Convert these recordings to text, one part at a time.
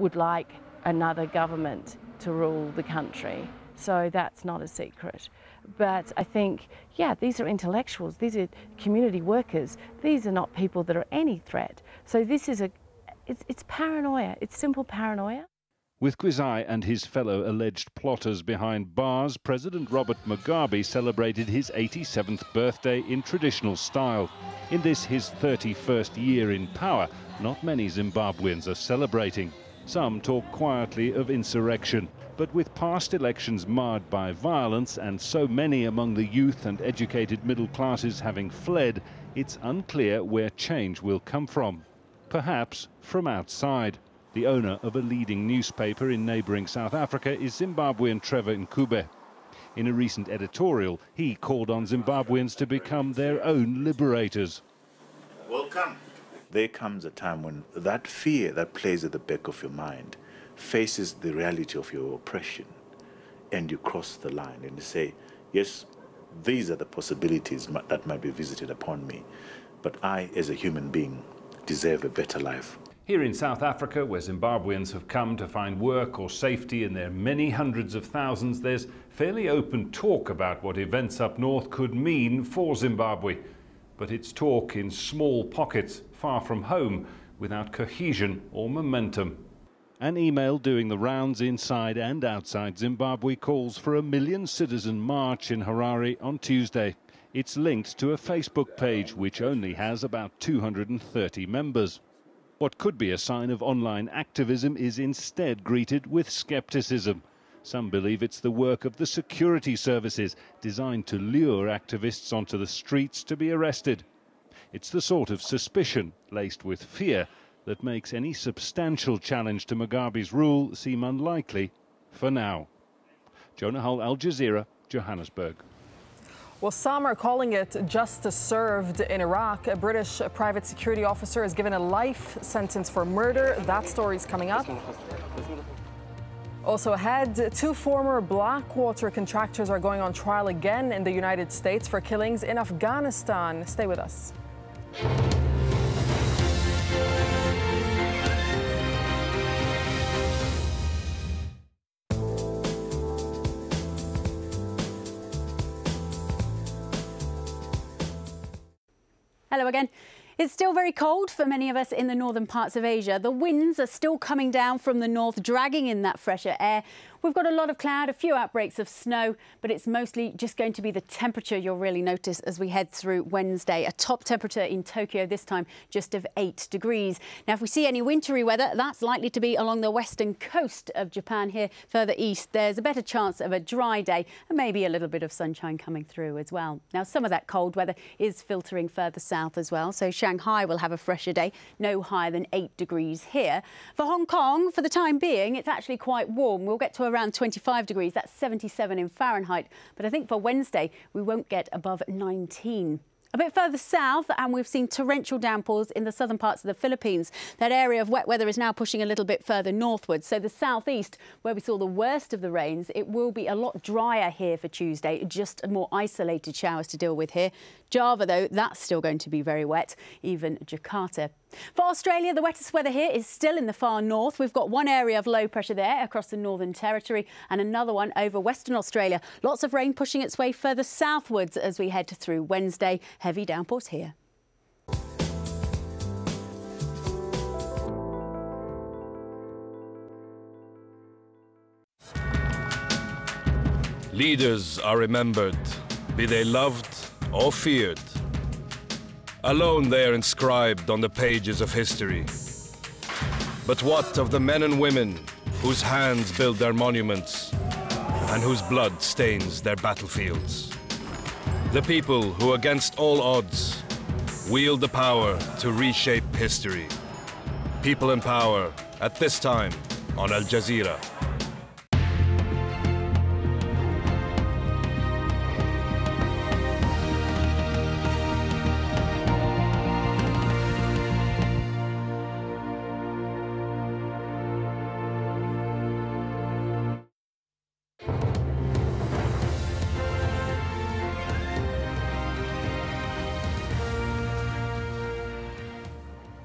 would like another government to rule the country. So that's not a secret. But I think, yeah, these are intellectuals, these are community workers, these are not people that are any threat. So this is it's paranoia, it's simple paranoia. With Kwizai and his fellow alleged plotters behind bars, President Robert Mugabe celebrated his 87th birthday in traditional style. In this, his 31st year in power, not many Zimbabweans are celebrating. Some talk quietly of insurrection, but with past elections marred by violence and so many among the youth and educated middle classes having fled, it's unclear where change will come from. Perhaps from outside. The owner of a leading newspaper in neighbouring South Africa is Zimbabwean Trevor Nkube. In a recent editorial, he called on Zimbabweans to become their own liberators. Welcome. There comes a time when that fear that plays at the back of your mind faces the reality of your oppression, and you cross the line and you say, yes, these are the possibilities that might be visited upon me, but I, as a human being, deserve a better life. Here in South Africa, where Zimbabweans have come to find work or safety in their many hundreds of thousands, there's fairly open talk about what events up north could mean for Zimbabwe. But it's talk in small pockets, far from home, without cohesion or momentum. An email doing the rounds inside and outside Zimbabwe calls for a 1 million citizen march in Harare on Tuesday. It's linked to a Facebook page which only has about 230 members. What could be a sign of online activism is instead greeted with skepticism. Some believe it's the work of the security services, designed to lure activists onto the streets to be arrested. It's the sort of suspicion, laced with fear, that makes any substantial challenge to Mugabe's rule seem unlikely for now. Jonah Hull, AlJazeera, Johannesburg. Well, some are calling it justice served in Iraq. A British private security officer is given a life sentence for murder. That story's coming up. Also ahead, 2 former Blackwater contractors are going on trial again in the United States for killings in Afghanistan. Stay with us. Hello again. It's still very cold for many of us in the northern parts of Asia. The winds are still coming down from the north, dragging in that fresher air. We've got a lot of cloud, a few outbreaks of snow, but it's mostly just going to be the temperature you'll really notice as we head through Wednesday. A top temperature in Tokyo this time just of 8 degrees. Now, if we see any wintry weather, that's likely to be along the western coast of Japan here further east. There's a better chance of a dry day and maybe a little bit of sunshine coming through as well. Now, some of that cold weather is filtering further south as well. So Shanghai will have a fresher day, no higher than 8 degrees here. For Hong Kong, for the time being, it's actually quite warm. We'll get to around 25 degrees. That's 77 in Fahrenheit. But I think for Wednesday, we won't get above 19. A bit further south, and we've seen torrential downpours in the southern parts of the Philippines. That area of wet weather is now pushing a little bit further northwards. So the southeast, where we saw the worst of the rains, it will be a lot drier here for Tuesday. Just more isolated showers to deal with here. Java, though, that's still going to be very wet, even Jakarta. For Australia, the wettest weather here is still in the far north. We've got one area of low pressure there across the Northern Territory and another one over Western Australia. Lots of rain pushing its way further southwards as we head through Wednesday. Heavy downpours here. Leaders are remembered, be they loved or feared. Alone they are inscribed on the pages of history. But what of the men and women whose hands build their monuments and whose blood stains their battlefields? The people who, against all odds, wield the power to reshape history. People in Power, at this time on AlJazeera.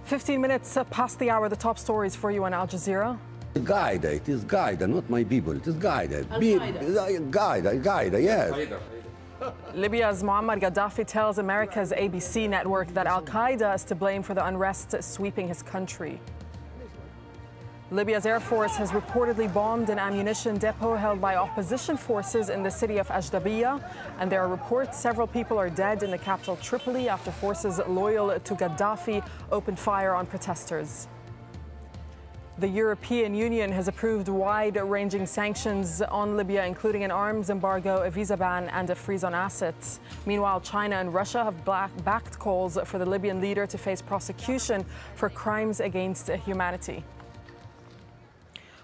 Fifteen minutes past the hour, the top stories for you on Al Jazeera. Qaeda, it is Qaeda, not my people. It is Qaeda. Qaeda, yes. Libya's Muammar Gaddafi tells America's ABC network that Al-Qaeda is to blame for the unrest sweeping his country. Libya's Air Force has reportedly bombed an ammunition depot held by opposition forces in the city of AlJazeera, and there are reports several people are dead in the capital Tripoli after forces loyal to Gaddafi opened fire on protesters. The European Union has approved wide-ranging sanctions on Libya, including an arms embargo, a visa ban, and a freeze on assets. Meanwhile, China and Russia have backed calls for the Libyan leader to face prosecution for crimes against humanity.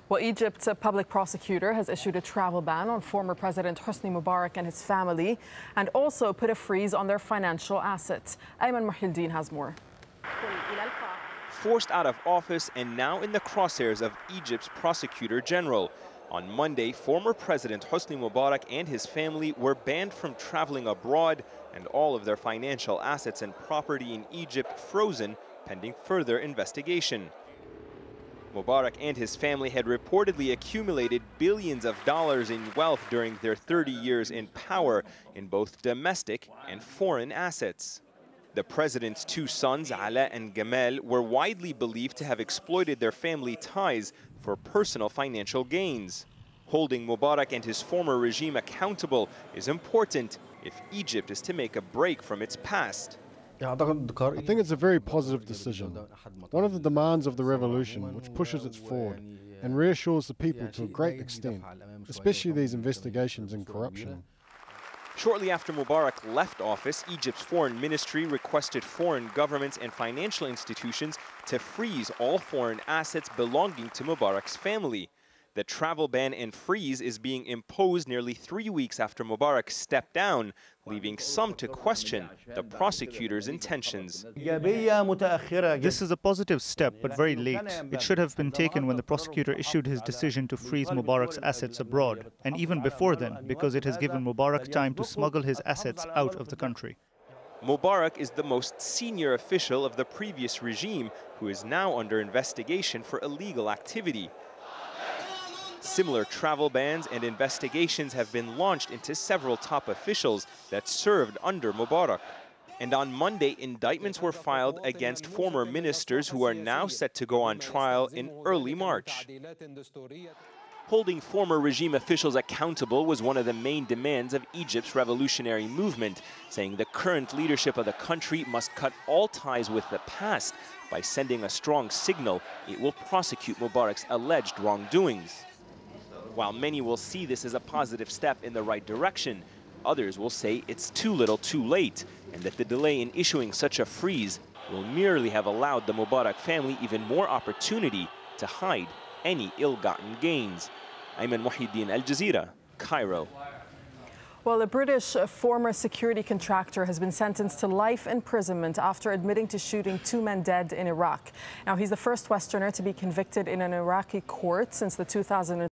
Well, Egypt's public prosecutor has issued a travel ban on former President Hosni Mubarak and his family, and also put a freeze on their financial assets. Ayman Mohyeldin has more. Forced out of office and now in the crosshairs of Egypt's prosecutor general. On Monday, former President Hosni Mubarak and his family were banned from traveling abroad, and all of their financial assets and property in Egypt frozen pending further investigation. Mubarak and his family had reportedly accumulated billions of dollars in wealth during their 30 years in power in both domestic and foreign assets. The president's two sons, Ala and Gamal, were widely believed to have exploited their family ties for personal financial gains. Holding Mubarak and his former regime accountable is important if Egypt is to make a break from its past. I think it's a very positive decision. One of the demands of the revolution, which pushes it forward and reassures the people to a great extent, especially these investigations in corruption. Shortly after Mubarak left office, Egypt's foreign ministry requested foreign governments and financial institutions to freeze all foreign assets belonging to Mubarak's family. The travel ban and freeze is being imposed nearly 3 weeks after Mubarak stepped down, leaving some to question the prosecutor's intentions. This is a positive step, but very late. It should have been taken when the prosecutor issued his decision to freeze Mubarak's assets abroad, and even before then, because it has given Mubarak time to smuggle his assets out of the country. Mubarak is the most senior official of the previous regime, who is now under investigation for illegal activity. Similar travel bans and investigations have been launched into several top officials that served under Mubarak. And on Monday, indictments were filed against former ministers who are now set to go on trial in early March. Holding former regime officials accountable was one of the main demands of Egypt's revolutionary movement, saying the current leadership of the country must cut all ties with the past by sending a strong signal it will prosecute Mubarak's alleged wrongdoings. While many will see this as a positive step in the right direction, others will say it's too little too late, and that the delay in issuing such a freeze will merely have allowed the Mubarak family even more opportunity to hide any ill-gotten gains. Ayman Mohyeldin, AlJazeera, Cairo. Well, a British former security contractor has been sentenced to life imprisonment after admitting to shooting 2 men dead in Iraq. Now, he's the first Westerner to be convicted in an Iraqi court since the 2000